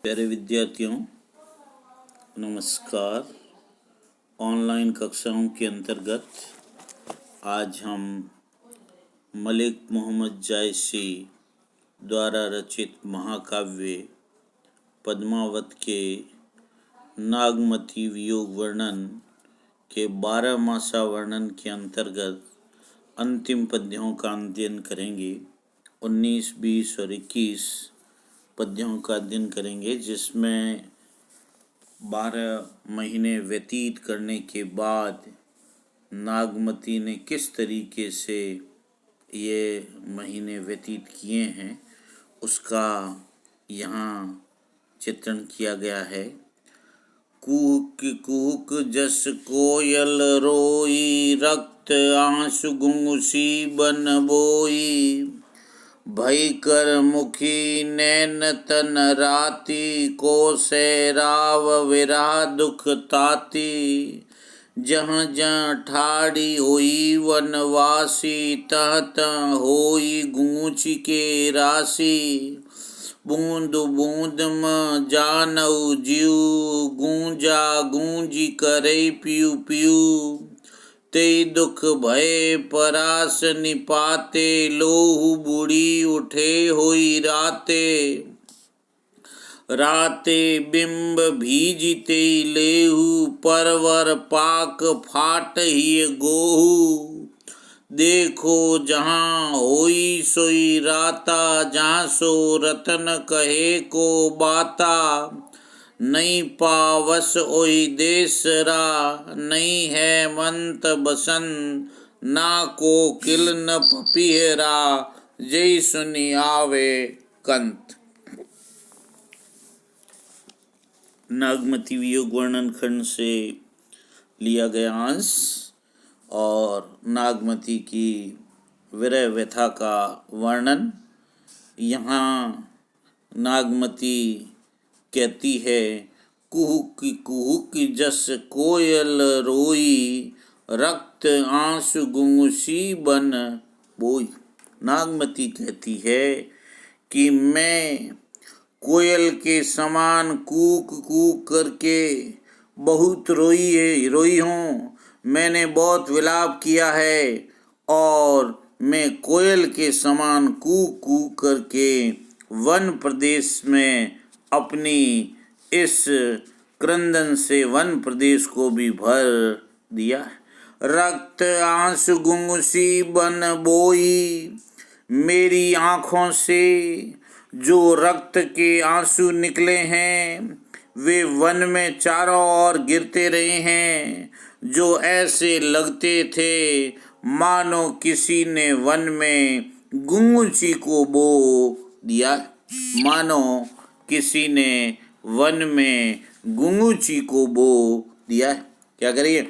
प्यारे विद्यार्थियों, नमस्कार। ऑनलाइन कक्षाओं के अंतर्गत आज हम मलिक मोहम्मद जायसी द्वारा रचित महाकाव्य पद्मावत के नागमती वियोग वर्णन के 12 मासा वर्णन के अंतर्गत अंतिम पद्यों का अध्ययन करेंगे। 19, 20 और 21 पद्यों का अध्ययन करेंगे, जिसमें 12 महीने व्यतीत करने के बाद नागमती ने किस तरीके से ये महीने व्यतीत किए हैं उसका यहाँ चित्रण किया गया है। कूक कूक जस कोयल रोई, रक्त आंसू गुंगुसी बन बोई। भई कर मुखी नैन तन राती, को से राव विरह दुख ताती। जहाँ जहाँ ठाड़ी होई वनवासी, तह तह होई गूंच के राशि। बूंद बूंद म जानऊ जीव, गूंजा गूंजी करे पियू पियू। ते दुख भय परास निपाते, लोहू बुढ़ी उठे होई राते। राते बिंब भीजते लेहू, परवर पाक फाट ही गोहू। देखो जहाँ होई सोई राता, जहाँ सो रतन कहे को बाता। नहीं पावस ओई देसरा, नहीं है मंत बसन। ना को किल न पपीहरा, जय सुनी आवे कंत। नागमती वियोग वर्णन खंड से लिया गया अंश और नागमती की विरह व्यथा का वर्णन। यहाँ नागमती कहती है, कुहुक जस कोयल रोई, रक्त आंसू गुंगुसी बन बोई। नागमती कहती है कि मैं कोयल के समान कूक कूक करके बहुत रोई हूँ। मैंने बहुत विलाप किया है और मैं कोयल के समान कूक कूक करके वन प्रदेश में अपनी इस क्रंदन से वन प्रदेश को भी भर दिया। रक्त आंसू गुंगुसी बन बोई, मेरी आँखों से जो रक्त के आंसू निकले हैं वे वन में चारों ओर गिरते रहे हैं, जो ऐसे लगते थे मानो किसी ने वन में गुंगुची को बो दिया। मानो किसी ने वन में गुंगुची को बो दिया। क्या करिए?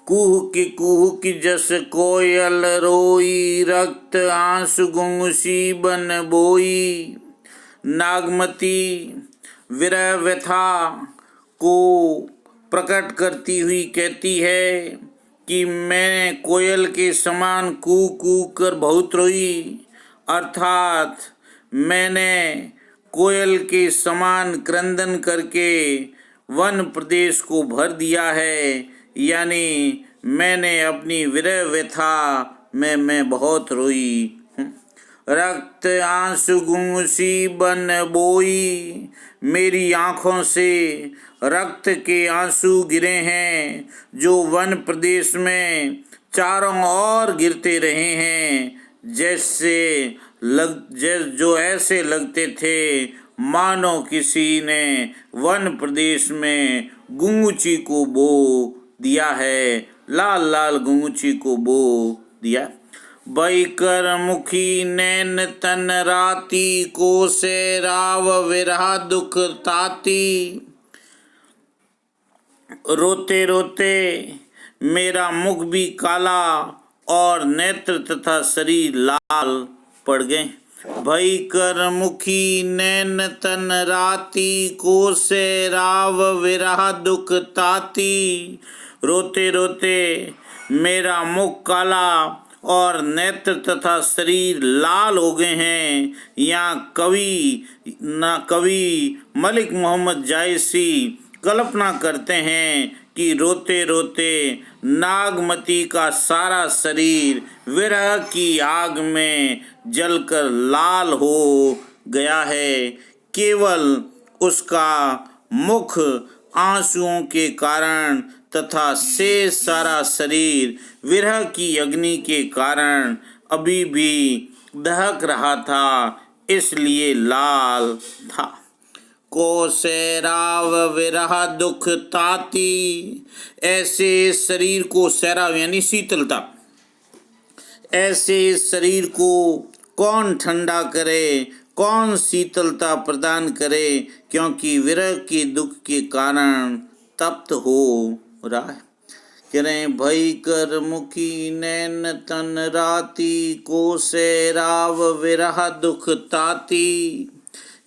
कुहुक जस कोयल रोई, रक्त आंसू गुंगुसी बन बोई। नागमती विरह व्यथा को प्रकट करती हुई कहती है कि मैं कोयल के समान कूक कूक कर बहुत रोई, अर्थात मैंने कोयल के समान क्रंदन करके वन प्रदेश को भर दिया है। यानी मैंने अपनी विरह व्यथा में मैं बहुत रोई हूँ। रक्त आंसू गुंगुसी बन बोई, मेरी आँखों से रक्त के आंसू गिरे हैं, जो वन प्रदेश में चारों ओर गिरते रहे हैं, जो ऐसे लगते थे मानो किसी ने वन प्रदेश में गुंगुची को बो दिया है, लाल लाल गुंगुची को बो दिया। बैकर मुखी नैन तन राती, को से राव विरह दुख ताती। रोते रोते मेरा मुख भी काला और नेत्र तथा शरीर लाल पड़ गए। भई कर मुखी नैन तन राती, को से राव विरह दुख ताती। रोते रोते मेरा मुख काला और नेत्र तथा शरीर लाल हो गए हैं। यहाँ कवि मलिक मोहम्मद जायसी कल्पना करते हैं कि रोते रोते नागमती का सारा शरीर विरह की आग में जलकर लाल हो गया है। केवल उसका मुख आंसुओं के कारण तथा शेष सारा शरीर विरह की अग्नि के कारण अभी भी दहक रहा था, इसलिए लाल था। कोसेराव विरह दुख ताती, ऐसे शरीर को सैराव यानी शीतलता, ऐसे शरीर को कौन ठंडा करे, कौन शीतलता प्रदान करे, क्योंकि विरह के दुख के कारण तप्त हो रहा है। कह रहे हैं भई कर मुखी नैन तन राती, को से राव विरह दुख ताती।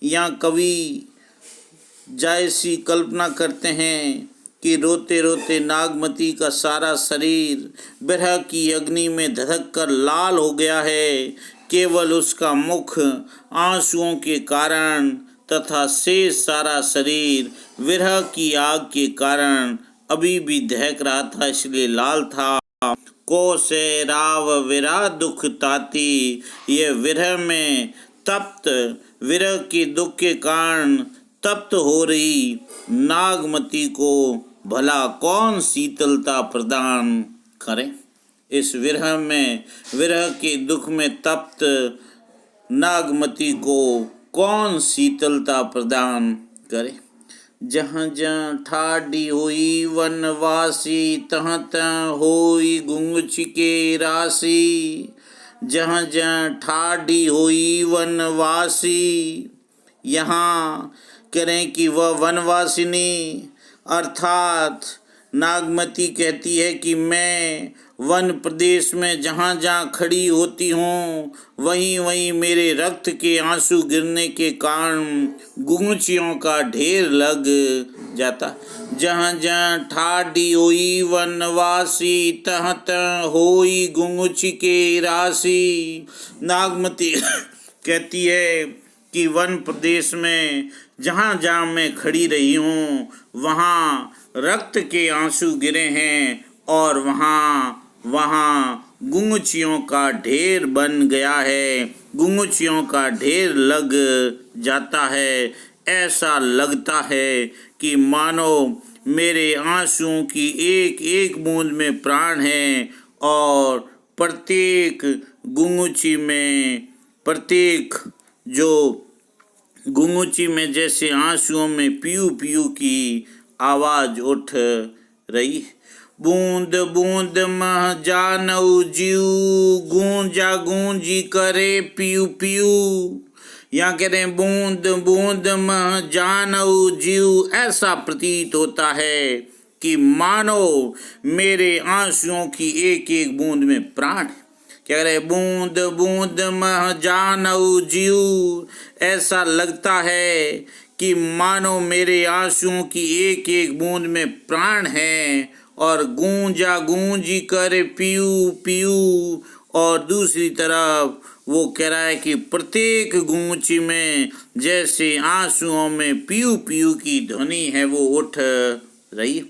यहाँ कवि जायसी कल्पना करते हैं कि रोते रोते नागमती का सारा शरीर विरह की अग्नि में धधक कर लाल हो गया है। केवल उसका मुख आंसुओं के कारण तथा शेष सारा शरीर विरह की आग के कारण अभी भी दहक रहा था, इसलिए लाल था। को से राव विरह दुख ताती, ये विरह में तप्त, विरह के दुख के कारण तप्त हो रही नागमती को भला कौन शीतलता प्रदान करे। इस विरह में, विरह के दुख में तप्त नागमती को कौन शीतलता प्रदान करे। जहाँ जहाँ ठाडी हुई वनवासी, तहाँ तहाँ होई गुंगच के राशि। जहाँ जहाँ ठाडी हुई वनवासी, यहाँ करें कि वह वनवासिनी अर्थात नागमती कहती है कि मैं वन प्रदेश में जहाँ जहाँ खड़ी होती हूँ, वहीं वहीं मेरे रक्त के आंसू गिरने के कारण गुंगचियों का ढेर लग जाता। जहाँ जहाँ ठाडी होई वनवासी, तहाँ तहाँ होई गुंगची के राशि। नागमती कहती है कि वन प्रदेश में जहाँ जहाँ मैं खड़ी रही हूँ, वहाँ रक्त के आंसू गिरे हैं और वहाँ गुंगचियों का ढेर बन गया है, गुंगचियों का ढेर लग जाता है। ऐसा लगता है कि मानो मेरे आंसुओं की एक एक बूंद में प्राण है और प्रत्येक गुंगची में, प्रत्येक जो गुंगची में जैसे आंसुओं में पीऊ पीऊ की आवाज उठ रही। बूंद बूंद मह जानऊ जीव, गूंजा गूंजी करे पीऊ पीऊ। यहाँ कह रहे हैं बूंद बूंद मह जानऊ जीव, ऐसा प्रतीत होता है कि मानो मेरे आंसुओं की एक एक बूंद में प्राण है। कह रहे बूंद बूंद मह जानऊ जीव, ऐसा लगता है कि मानो मेरे आंसुओं की एक एक बूंद में प्राण है। और गूंजा गूंजी कर पीऊ पीऊ, और दूसरी तरफ वो कह रहा है कि प्रत्येक गूंची में जैसे आंसुओं में पीऊ पीऊ की ध्वनि है वो उठ रही।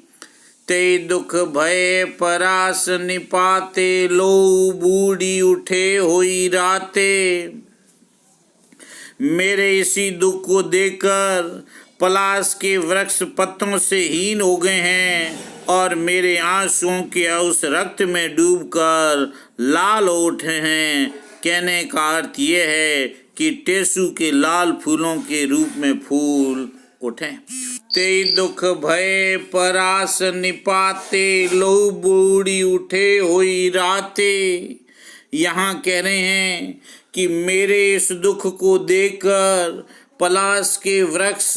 ते दुख भय परास निपाते, लो बूढ़ी उठे होई राते। मेरे इसी दुख को देखकर पलाश के वृक्ष पत्तों से हीन हो गए हैं और मेरे आंसुओं के उस रक्त में डूबकर लाल हो उठे हैं। कहने का अर्थ ये है कि टेसू के लाल फूलों के रूप में फूल उठे। ते दुख भय परास निपाते, लो बूढ़ी उठे होई राते। यहाँ कह रहे हैं कि मेरे इस दुख को देखकर पलाश के वृक्ष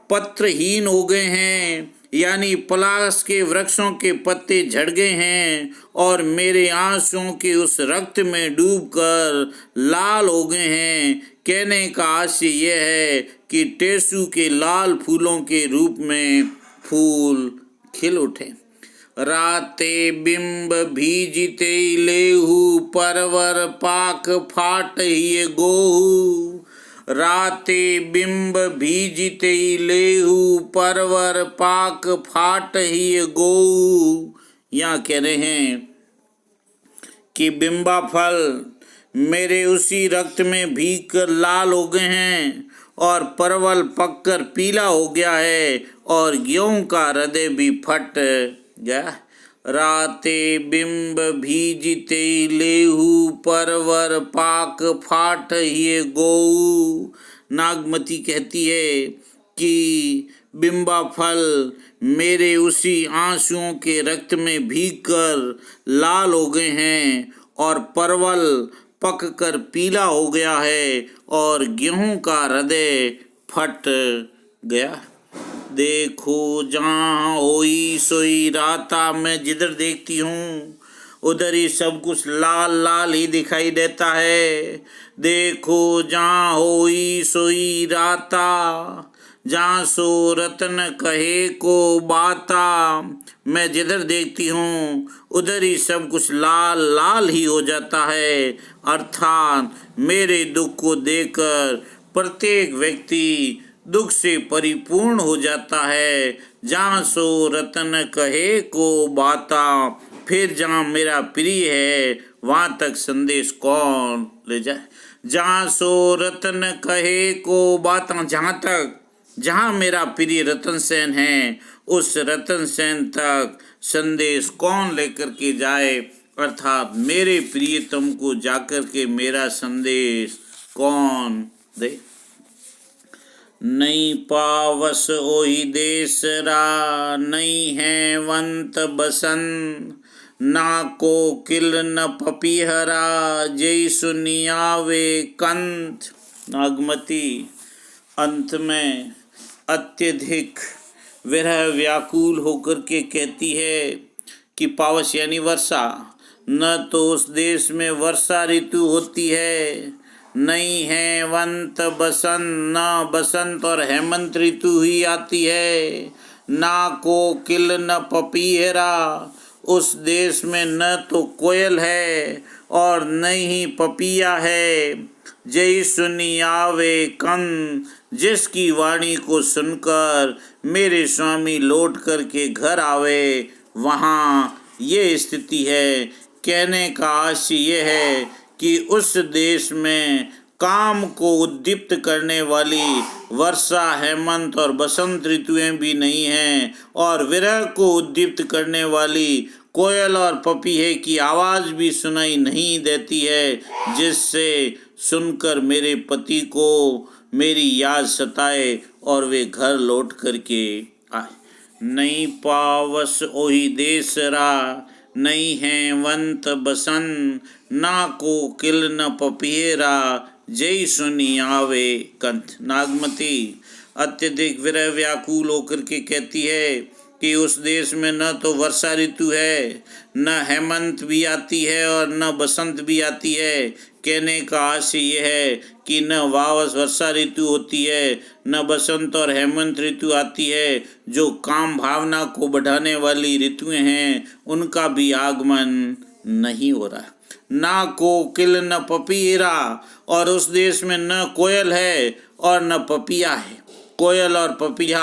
पत्रहीन हो गए हैं, यानी पलाश के वृक्षों के पत्ते झड़ गए हैं और मेरे आंसुओं के उस रक्त में डूबकर लाल हो गए हैं। कहने का आशय यह है कि टेसू के लाल फूलों के रूप में फूल खिल उठे। राते बिंब भीजिते लेहू परवर पाक फाट ही गोहू। राते बिंब भीजिते लेहू परवर पाक फाट ही गोहू। यहाँ कह रहे हैं कि बिंबा फल मेरे उसी रक्त में भीग कर लाल हो गए हैं और परवल पककर पीला हो गया है और गेहूं का हृदय भी फट गया। राते बिंब भीजिते लेहू परवर पाक फाट ये गोऊ। नागमती कहती है कि बिंबा फल मेरे उसी आंसुओं के रक्त में भीगकर लाल हो गए हैं और परवल पक कर पीला हो गया है और गेहूं का हृदय फट गया। देखो जहाँ होई सोई राता, मैं जिधर देखती हूँ उधर ही सब कुछ लाल लाल ही दिखाई देता है। देखो जहाँ होई सोई राता, जहाँ सो रतन कहे को बाता, मैं जिधर देखती हूँ उधर ही सब कुछ लाल लाल ही हो जाता है। अर्थात मेरे दुख को देखकर प्रत्येक व्यक्ति दुख से परिपूर्ण हो जाता है। जहाँ सो रतन कहे को बाता, फिर जहाँ मेरा प्रिय है वहाँ तक संदेश कौन ले जाए। जहाँ सो रतन कहे को बाता, जहाँ मेरा प्रिय रतन सेन है उस रतन सेन तक संदेश कौन लेकर के जाए। अर्थात मेरे प्रियतम को जाकर के मेरा संदेश कौन दे। नहीं पावस ओही देसरा, नहीं है वंत बसन, ना कोकिल न पपीहरा, जय सुनियावे कंठ। नागमती अंत में अत्यधिक विरह व्याकुल होकर के कहती है कि पावस यानी वर्षा, न तो उस देश में वर्षा ऋतु होती है, नहीं है वंत बसंत, न बसंत और हेमंत ऋतु ही आती है, ना कोकिल न पपीहरा, उस देश में न तो कोयल है और न ही पपिया है। जय सुनी आवे कन, जिसकी वाणी को सुनकर मेरे स्वामी लौट करके घर आवे, वहाँ ये स्थिति है। कहने का आशय यह है कि उस देश में काम को उद्दीप्त करने वाली वर्षा, हेमंत और बसंत ऋतुएं भी नहीं हैं और विरह को उद्दीप्त करने वाली कोयल और पपीहे की आवाज़ भी सुनाई नहीं देती है, जिससे सुनकर मेरे पति को मेरी याद सताए और वे घर लौट करके आए। नहीं पावस ओही देसरा, नहीं है वंत बसन, ना कोकिल न पपीहरा, जय सुनी आवे कंठ। नागमती अत्यधिक विरह व्याकुल होकर के कहती है कि उस देश में न तो वर्षा ऋतु है, न हेमंत भी आती है और न बसंत भी आती है। कहने का आशय यह है कि न वर्षा ऋतु होती है, न बसंत और हेमंत ऋतु आती है। जो काम भावना को बढ़ाने वाली ऋतुएं हैं उनका भी आगमन नहीं हो रहा। ना कोकिल न पपीहरा, और उस देश में न कोयल है और न पपिया है। कोयल और पपिया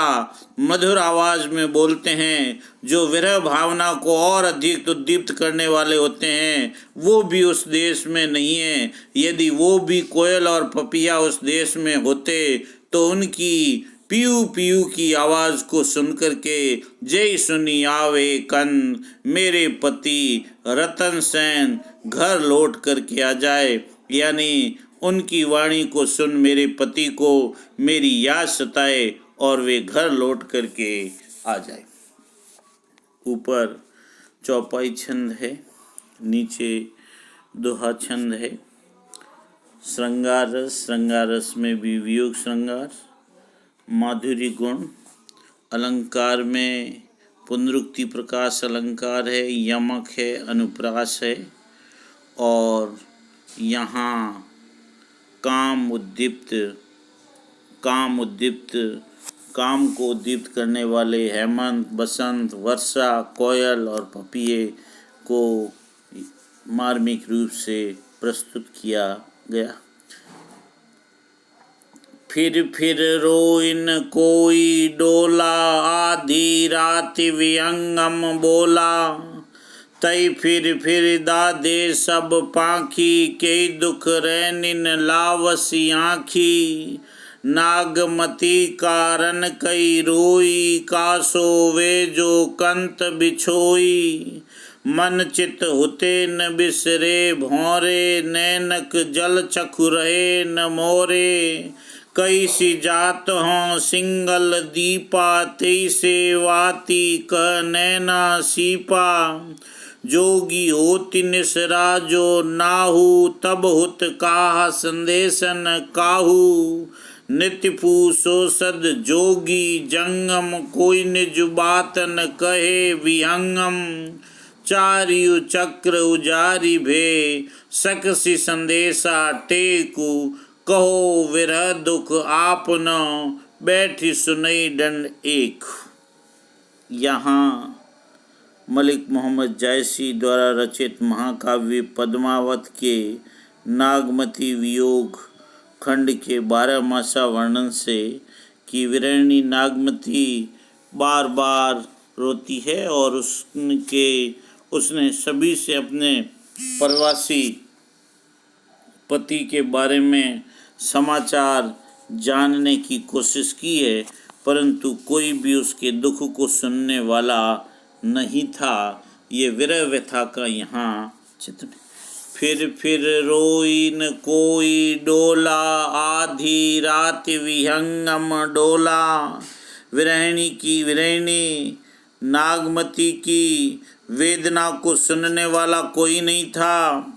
मधुर आवाज में बोलते हैं, जो विरह भावना को और अधिक उद्दीप्त करने वाले होते हैं, वो भी उस देश में नहीं है। यदि वो भी कोयल और पपिया उस देश में होते तो उनकी पीयू पीयू की आवाज़ को सुनकर के जय सुनी आवे कन, मेरे पति रतन सेन घर लौट करके आ जाए, यानी उनकी वाणी को सुन मेरे पति को मेरी याद सताए और वे घर लौट करके आ जाए। ऊपर चौपाई छंद है, नीचे दोहा छंद है। श्रृंगार रस, श्रृंगार रस में भी वियोग श्रृंगार, माधुरी गुण। अलंकार में पुनरुक्ति प्रकाश अलंकार है, यमक है, अनुप्रास है और यहाँ काम उद्दीप्त काम को दीप्त करने वाले हेमंत, बसंत, वर्षा, कोयल और पपीहे को मार्मिक रूप से प्रस्तुत किया गया। फिर रोइन कोई डोला, आधी रात विहंगम बोला। तई फिर दादे सब पाखी, के दुख रैनिन लावसी आँखी। नागमती कारण कई रोई, कासो वे जो कंत बिछोई। मन चित होते न बिसरे भौरे, नैनक जल चखु रहे न मोरे। कई सी जात हों सिंगल दीपा, तेसे वाती कह नैना सीपा। जोगी होति निसरा जो नाहू, तब हुत काहा संदेशन काहू। नित्य पूसो सद जोगी जंगम, कोई निज बात न कहे विहंगम। चारियु चक्र उजारी भे, सकसी संदेशा टेकु। कहो विरह दुख आपनो, बैठी सुनई दंड एक। यहाँ मलिक मोहम्मद जायसी द्वारा रचित महाकाव्य पद्मावत के नागमती वियोग खंड के 12 मासा वर्णन से कि विरहिणी नागमती बार बार रोती है और उसने सभी से अपने प्रवासी पति के बारे में समाचार जानने की कोशिश की है, परंतु कोई भी उसके दुख को सुनने वाला नहीं था। ये विरह व्यथा का यहाँ चित्र। फिर रोई न कोई डोला, आधी रात विहंगम डोला। विरहिणी नागमती की वेदना को सुनने वाला कोई नहीं था।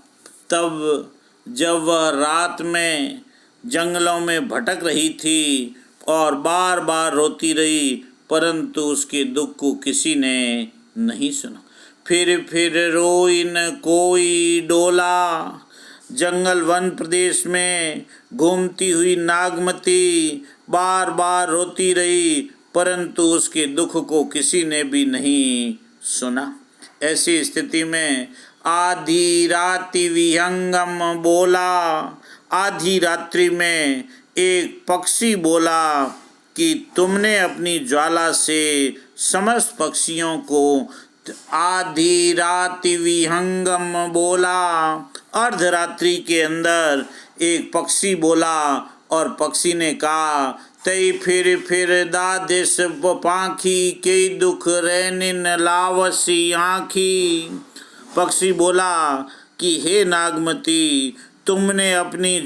तब जब वह रात में जंगलों में भटक रही थी और बार बार रोती रही, परंतु उसके दुख को किसी ने नहीं सुना। फिर रोई न कोई डोला। जंगल वन प्रदेश में घूमती हुई नागमती बार बार रोती रही, परंतु उसके दुख को किसी ने भी नहीं सुना। ऐसी स्थिति में आधी राति विहंगम बोला। आधी रात्रि में एक पक्षी बोला कि तुमने अपनी ज्वाला से समस्त पक्षियों को। आधी राति विहंगम बोला। अर्धरात्रि के अंदर एक पक्षी बोला और पक्षी ने कहा, तई फिर दादिस पाखी, के दुख रैनिन लावसी आँखी। पक्षी बोला कि हे नागमती, तुमने अपनी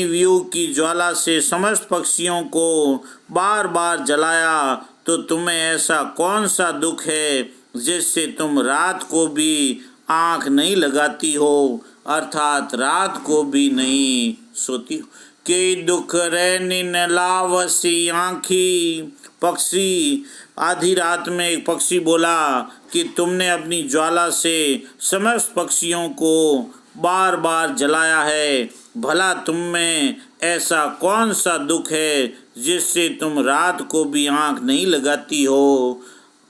वियोग की ज्वाला से समस्त पक्षियों को बार बार जलाया, तो तुम्हें ऐसा कौन सा दुख है जिससे तुम रात को भी आँख नहीं लगाती हो, अर्थात रात को भी नहीं सोती हो। के दुख रैनिन लावसी आँखी। पक्षी आधी रात में एक पक्षी बोला कि तुमने अपनी ज्वाला से समस्त पक्षियों को बार बार जलाया है, भला तुम में ऐसा कौन सा दुख है जिससे तुम रात को भी आँख नहीं लगाती हो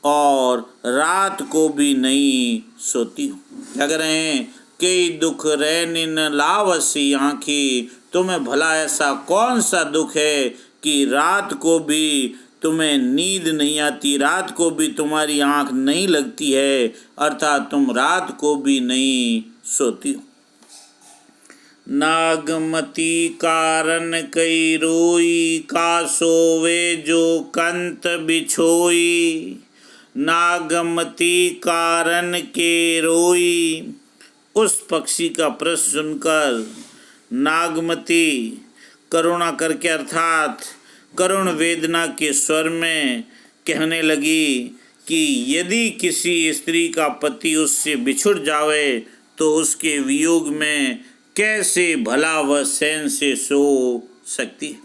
और रात को भी नहीं सोती हो। क्या कह रहे हैं? कई दुख रैनिन लावसी आँखी। तुम्हें भला ऐसा कौन सा दुख है कि रात को भी तुम्हें नींद नहीं आती, रात को भी तुम्हारी आँख नहीं लगती है, अर्थात तुम रात को भी नहीं सोती हो। नागमती कारण कई रोई, का सोवे जो कंत बिछोई। नागमती कारण के रोई। उस पक्षी का प्रश्न सुनकर नागमती करुणा करके अर्थात करुण वेदना के स्वर में कहने लगी कि यदि किसी स्त्री का पति उससे बिछुड़ जावे तो उसके वियोग में कैसे भला वह चैन से सो सकती।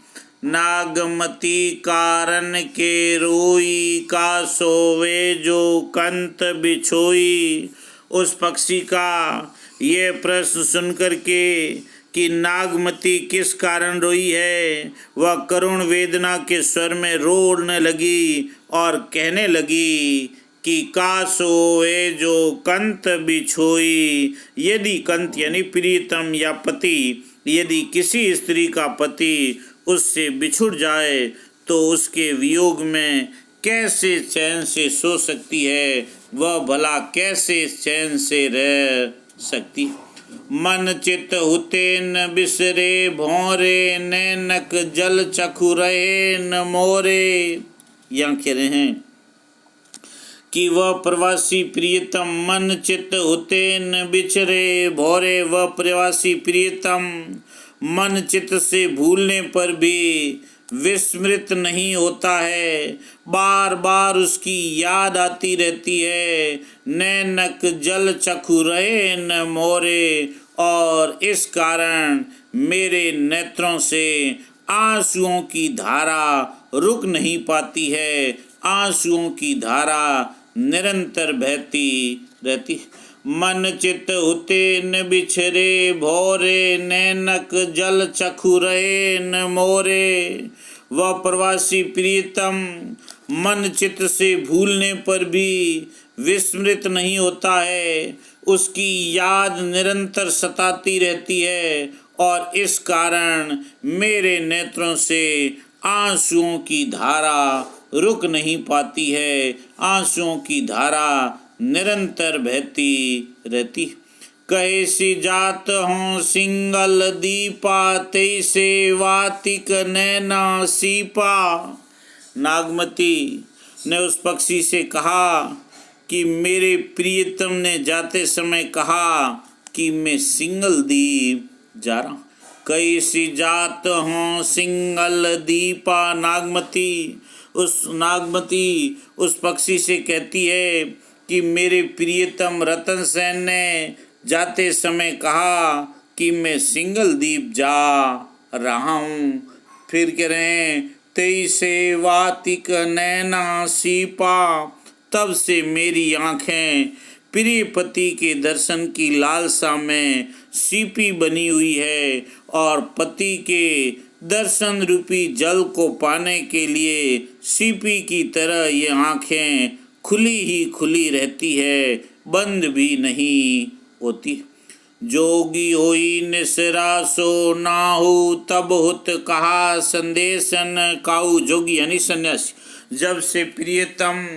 नागमती कारण के रोई, का सोवे जो कंत बिछोई। उस पक्षी का ये प्रश्न सुनकर के कि नागमती किस कारण रोई है। वह करुण वेदना के स्वर में रोने लगी और कहने लगी कि काश होए जो कंत बिछोई। यदि कंत यानी प्रियतम या पति, यदि किसी स्त्री का पति उससे बिछुड़ जाए तो उसके वियोग में कैसे चैन से सो सकती है, वह भला कैसे चैन से रह सकती। मन चित हुते न बिसरे भौरे, नैनक जल चखु रहे न मोरे। यहाँ कह रहे हैं कि वह प्रवासी प्रियतम मन चित होते न बिछरे भौरे। वह प्रवासी प्रियतम मन चित से भूलने पर भी विस्मृत नहीं होता है, बार बार उसकी याद आती रहती है। नैनक जल चखु रहे न मोरे, और इस कारण मेरे नेत्रों से आंसुओं की धारा रुक नहीं पाती है। आंसुओं की धारा निरंतर बहती रहती। मन चित हुते न बिछरे भौरे, नैनक जल चखु रहे न मोरे। वह प्रवासी प्रियतम मन चित से भूलने पर भी विस्मृत नहीं होता है, उसकी याद निरंतर सताती रहती है, और इस कारण मेरे नेत्रों से आंसुओं की धारा रुक नहीं पाती है। आंसुओं की धारा निरंतर बहती रहती। कैसी जात हों सिंगल दीपा, तैसे वातिक नैना सीपा। नागमती ने उस पक्षी से कहा कि मेरे प्रियतम ने जाते समय कहा कि मैं सिंगल दीप जा रहा हूँ। कैसी जात हों सिंगल दीपा। नागमती उस पक्षी से कहती है कि मेरे प्रियतम रतन सेन ने जाते समय कहा कि मैं सिंगल दीप जा रहा हूँ। फिर कह रहे हैं तैसे वातिक नैना सीपा। तब से मेरी आँखें प्रिय पति के दर्शन की लालसा में सीपी बनी हुई है, और पति के दर्शन रूपी जल को पाने के लिए सीपी की तरह ये आँखें खुली ही खुली रहती है, बंद भी नहीं होती। जोगी होई निसरा सो नाहु, तब हुत कहा संदेशन काऊ। जोगी यानी सन्यासी। जब से प्रियतम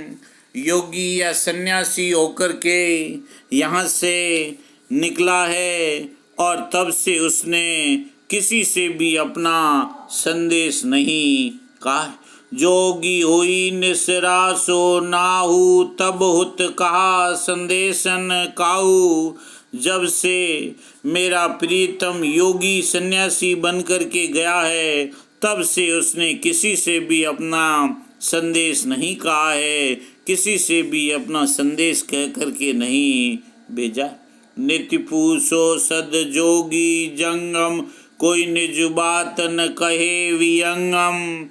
योगी या सन्यासी होकर के यहाँ से निकला है, और तब से उसने किसी से भी अपना संदेश नहीं कहा। जोगी होई निसरा सो नाहु, तब हुत कहा संदेशन काऊ। जब से मेरा प्रीतम योगी सन्यासी बन कर के गया है, तब से उसने किसी से भी अपना संदेश नहीं कहा है, किसी से भी अपना संदेश कह कर के नहीं भेजा। नित्य पूछो सद जोगी जंगम, कोई निज बात न कहे वियंगम।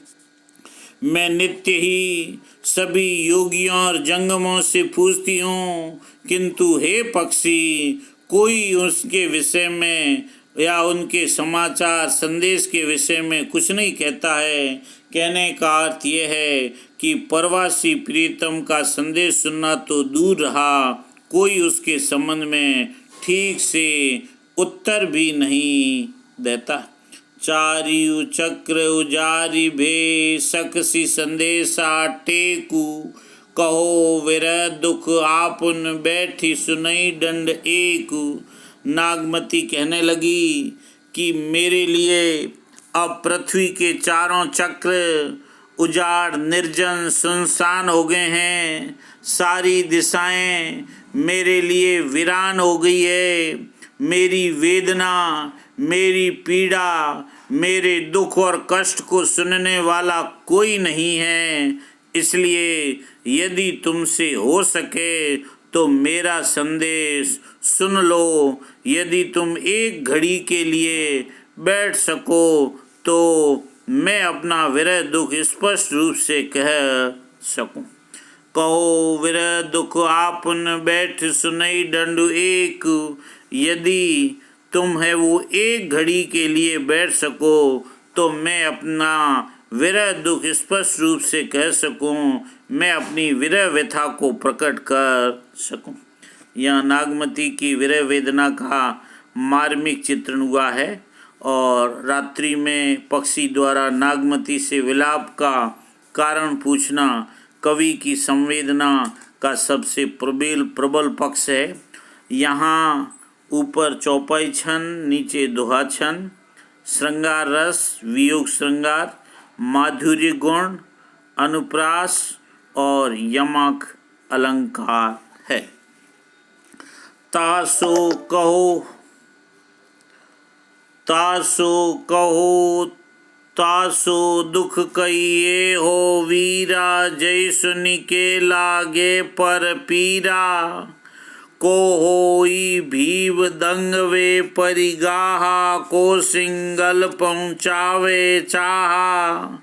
मैं नित्य ही सभी योगियों और जंगमों से पूछती हूँ, किंतु हे पक्षी कोई उसके विषय में या उनके समाचार संदेश के विषय में कुछ नहीं कहता है। कहने का अर्थ यह है कि प्रवासी प्रीतम का संदेश सुनना तो दूर रहा, कोई उसके संबंध में ठीक से उत्तर भी नहीं देता। चारियु चक्र उजारी भे, सकसी संदेशा टेकू। कहो विरह दुख आपुन, बैठी सुनई दंड एकू। नागमती कहने लगी कि मेरे लिए अब पृथ्वी के चारों चक्र उजाड़ निर्जन सुनसान हो गए हैं। सारी दिशाएं मेरे लिए वीरान हो गई है। मेरी वेदना, मेरी पीड़ा, मेरे दुख और कष्ट को सुनने वाला कोई नहीं है। इसलिए यदि तुमसे हो सके तो मेरा संदेश सुन लो। यदि तुम एक घड़ी के लिए बैठ सको तो मैं अपना विरह दुख स्पष्ट रूप से कह सकूं। कहो विरह दुख आपन, बैठ सुनई दंडु एक। यदि तुम है वो एक घड़ी के लिए बैठ सको तो मैं अपना विरह दुख स्पष्ट रूप से कह सकूं, मैं अपनी विरह व्यथा को प्रकट कर सकूं। यह नागमती की विरह वेदना का मार्मिक चित्रण हुआ है और रात्रि में पक्षी द्वारा नागमती से विलाप का कारण पूछना कवि की संवेदना का सबसे प्रबल पक्ष है। यहाँ ऊपर चौपाई छंद, नीचे दोहा छंद, श्रृंगार रस, वियोग श्रृंगार, माधुर्य गुण, अनुप्रास और यमक अलंकार है। तासो कहो तासो दुख कहिए हो वीरा, जय सुन के लागे पर पीरा। को होई भीव दंग वे परिगाहा, को सिंगल पहुँचावे चाहा।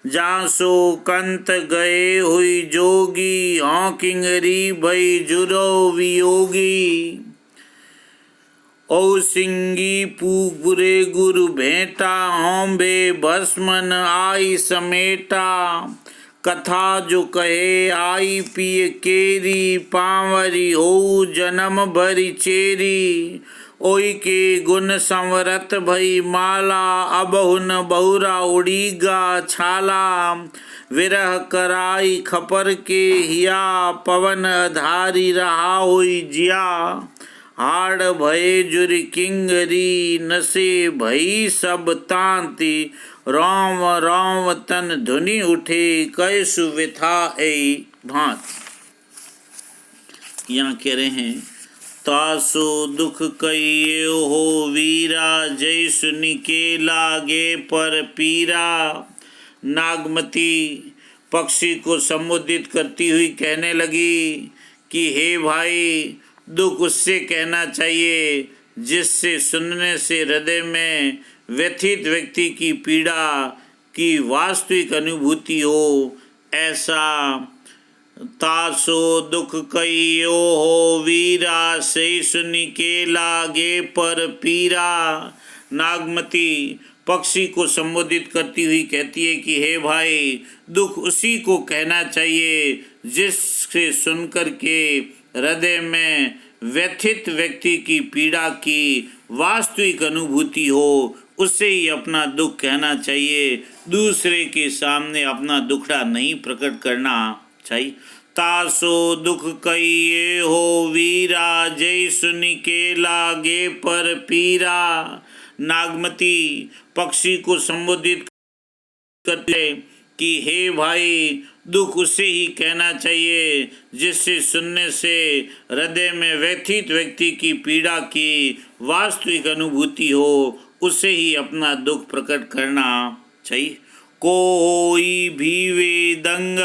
जासो कंत गए हुई जोगी, किंगरी भई जुरो वियोगी। ओ सिंगी पूरे गुरु भेंटा, होंबे भस्मन आई समेटा। कथा जो कहे आई पिय केरी, पावरी हो जन्म भरी चेरी। ओई के गुण संवरत भई माला, अबहुन बहुरा उड़ीगा छाला। विरह कराई खपर के हिया, पवन धारी रहा हुई जिया। हाड़ भये जुर किंगरी, नशे भई सब तांति। राम राम तन धुनि उठे, कैसु विथा ऐ भांत। यहाँ कह रहे हैं तासो दुख कहिए हो वीरा, जय सुनि के लागे पर पीरा। नागमती पक्षी को संबोधित करती हुई कहने लगी कि हे भाई, दुख उससे कहना चाहिए जिससे सुनने से हृदय में व्यथित व्यक्ति की पीड़ा की वास्तविक अनुभूति हो। ऐसा तासो दुख कहियो हो वीरा, से सुनि के लागे पर पीरा। नागमती पक्षी को संबोधित करती हुई कहती है कि हे भाई, दुख उसी को कहना चाहिए जिससे सुनकर के हृदय में व्यथित व्यक्ति की पीड़ा की वास्तविक अनुभूति हो, उसे ही अपना दुख कहना चाहिए। दूसरे के सामने अपना दुखड़ा नहीं प्रकट करना चाहिए। तासो दुख कहिए हो वीरा, जय सुनि के लागे पर पीरा। नागमती पक्षी को संबोधित करते कि हे भाई, दुख उसे ही कहना चाहिए जिससे सुनने से हृदय में व्यथित व्यक्ति की पीड़ा की वास्तविक अनुभूति हो, उसे ही अपना दुख प्रकट करना चाहिए। कोई भीवे दंग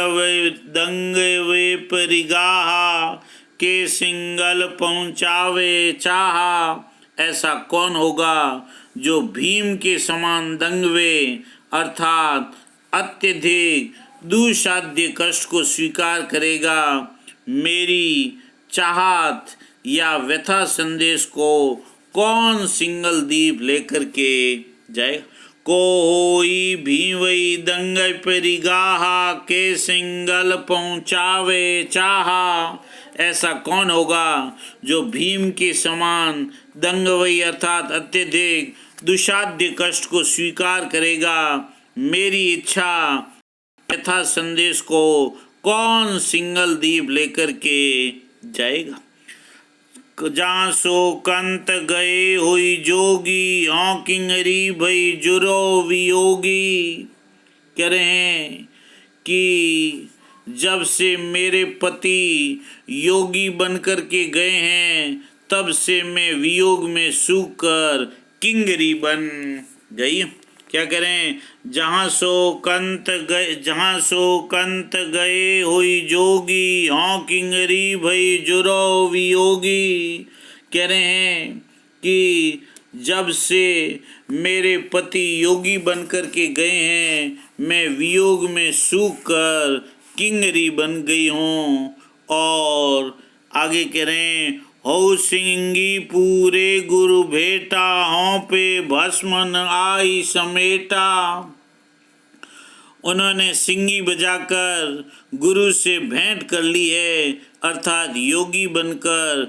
वे परिगाहा, के सिंगल पहुँचावे चाहा। ऐसा कौन होगा जो भीम के समान दंगवे अर्थात अत्यधिक दुसाध्य कष्ट को स्वीकार करेगा। मेरी चाहत या व्यथा संदेश को कौन सिंगल दीप लेकर के जाएगा। को होई भीवई दंग परिगाहा, के सिंगल पहुँचावे चाहा। ऐसा कौन होगा जो भीम के समान दंगवई अर्थात अत्यधिक दुसाध्य कष्ट को स्वीकार करेगा। मेरी इच्छा यथा संदेश को कौन सिंगल दीप लेकर के जाएगा। जासो कंत गए हुई जोगी, किंगरी भई जुरो वियोगी। कह रहे हैं कि जब से मेरे पति योगी बनकर के गए हैं, तब से मैं वियोग में सूख कर किंगरी बन गई। क्या करें। जहाँ सो कंत गए हुई जोगी, किंगरी भई जुरो वियोगी। कह रहे हैं कि जब से मेरे पति योगी बनकर के गए हैं, मैं वियोग में सूख कर किंगरी बन गई हूँ। और आगे कह रहे हैं, हो सिंगी पूरे गुरु भेटा, हों पे भस्मन आई समेटा। उन्होंने सिंगी बजाकर गुरु से भेंट कर ली है, अर्थात योगी बनकर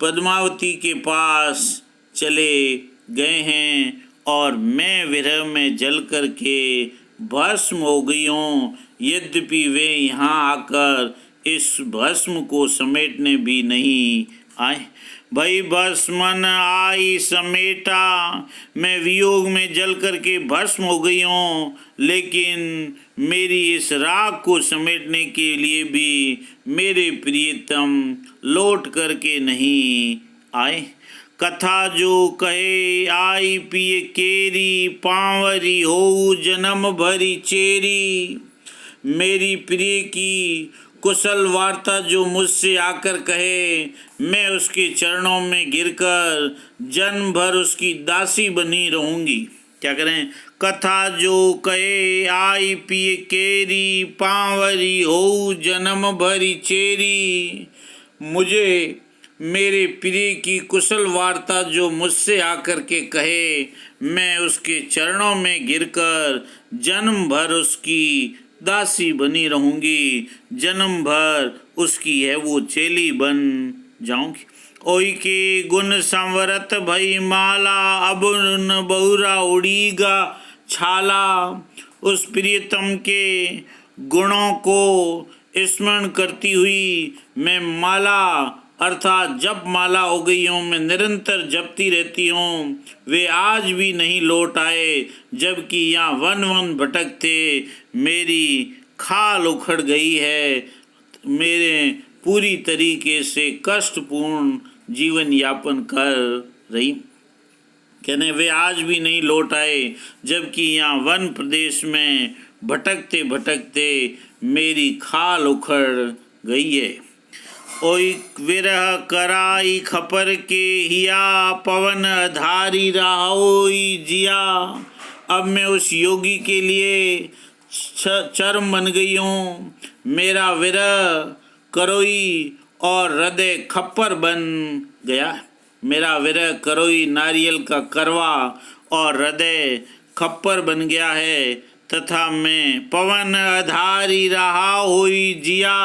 पद्मावती के पास चले गए हैं और मैं विरह में जल कर के भस्म हो गई हूँ। यद्यपि वे यहाँ आकर इस भस्म को समेटने भी नहीं आए। भई भस्मन आई समेटा, मैं वियोग में जल करके भस्म हो गई हूँ, लेकिन मेरी इस राख को समेटने के लिए भी मेरे प्रियतम लौट करके नहीं आए। कथा जो कहे आई पिए केरी, पांवरी हो जन्म भरी चेरी। मेरी प्रिय की कुशल वार्ता जो मुझसे आकर कहे, मैं उसके चरणों में गिरकर जन्म भर उसकी दासी बनी रहूंगी। क्या करें? कथा जो कहे आई पिए केरी, पांवरी हो जन्म भरी चेरी। मुझे मेरे प्रिय की कुशल वार्ता जो मुझसे आकर के कहे, मैं उसके चरणों में गिरकर जन्म भर उसकी दासी बनी रहूंगी, जन्म भर उसकी है वो चेली बन जाऊंगी। ओई के गुण संवरत भई माला, अब न बहुरा उड़ीगा छाला। उस प्रियतम के गुणों को स्मरण करती हुई मैं माला अर्थात जप माला हो गई हूँ, मैं निरंतर जपती रहती हूँ। वे आज भी नहीं लौट आए, जबकि यहाँ वन वन भटकते मेरी खाल उखड़ गई है। मेरे पूरी तरीके से कष्टपूर्ण जीवन यापन कर रही। कहने वे आज भी नहीं लौट आए, जबकि यहाँ वन प्रदेश में भटकते भटकते मेरी खाल उखड़ गई है। ओई विरह कराई खपर के हिया, पवन धारी राहोई जिया। अब मैं उस योगी के लिए चर्म बन गई हूँ। मेरा विरह करोई और हृदय खप्पर बन गया। मेरा विरह करोई नारियल का करवा और हृदय खप्पर बन गया है, तथा मैं पवन आधारी रहा हुई जिया,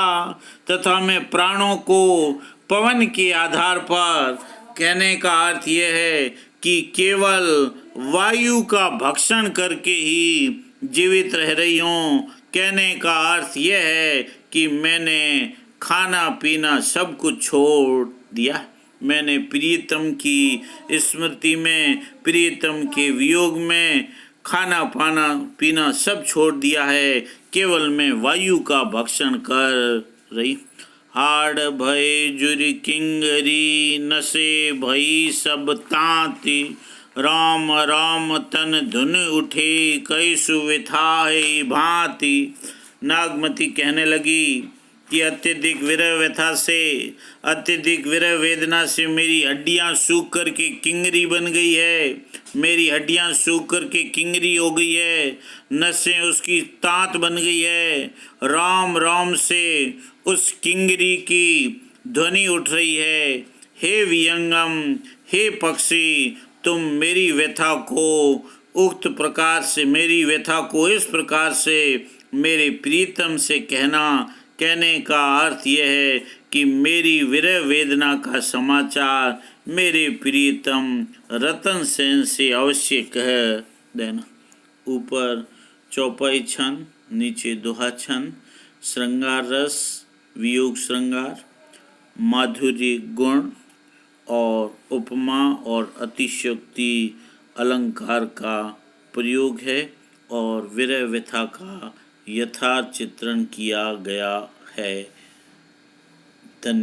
तथा मैं प्राणों को पवन के आधार पर। कहने का अर्थ यह है कि केवल वायु का भक्षण करके ही जीवित रह रही हूँ। कहने का अर्थ यह है कि मैंने खाना पीना सब कुछ छोड़ दिया। मैंने प्रियतम की स्मृति में, प्रियतम के वियोग में खाना पाना पीना सब छोड़ दिया है। केवल मैं वायु का भक्षण कर रही। हाड़ भय जुरी किंगरी, नशे भई सब तांति। राम राम तन धुन उठे, कैसु विथाहि भांति। नागमती कहने लगी कि अत्यधिक विरह व्यथा से, अत्यधिक विरह वेदना से मेरी हड्डियां सूख कर के किंगरी बन गई है। मेरी हड्डियां सूख कर के किंगरी हो गई है, नसें उसकी तांत बन गई है। राम राम से उस किंगरी की ध्वनि उठ रही है। हे वियंगम, हे पक्षी, तुम मेरी व्यथा को उक्त प्रकार से, मेरी व्यथा को इस प्रकार से मेरे प्रीतम से कहना। कहने का अर्थ यह है कि मेरी विरह वेदना का समाचार मेरे प्रीतम रतन सेन से अवश्य कह देना। ऊपर चौपाई छंद, नीचे दोहा छंद। श्रृंगार रस, वियोग श्रृंगार, माधुर्य गुण और उपमा और अतिशयोक्ति अलंकार का प्रयोग है और विरह व्यथा का यथार्थ चित्रण किया गया है। धन्यवाद।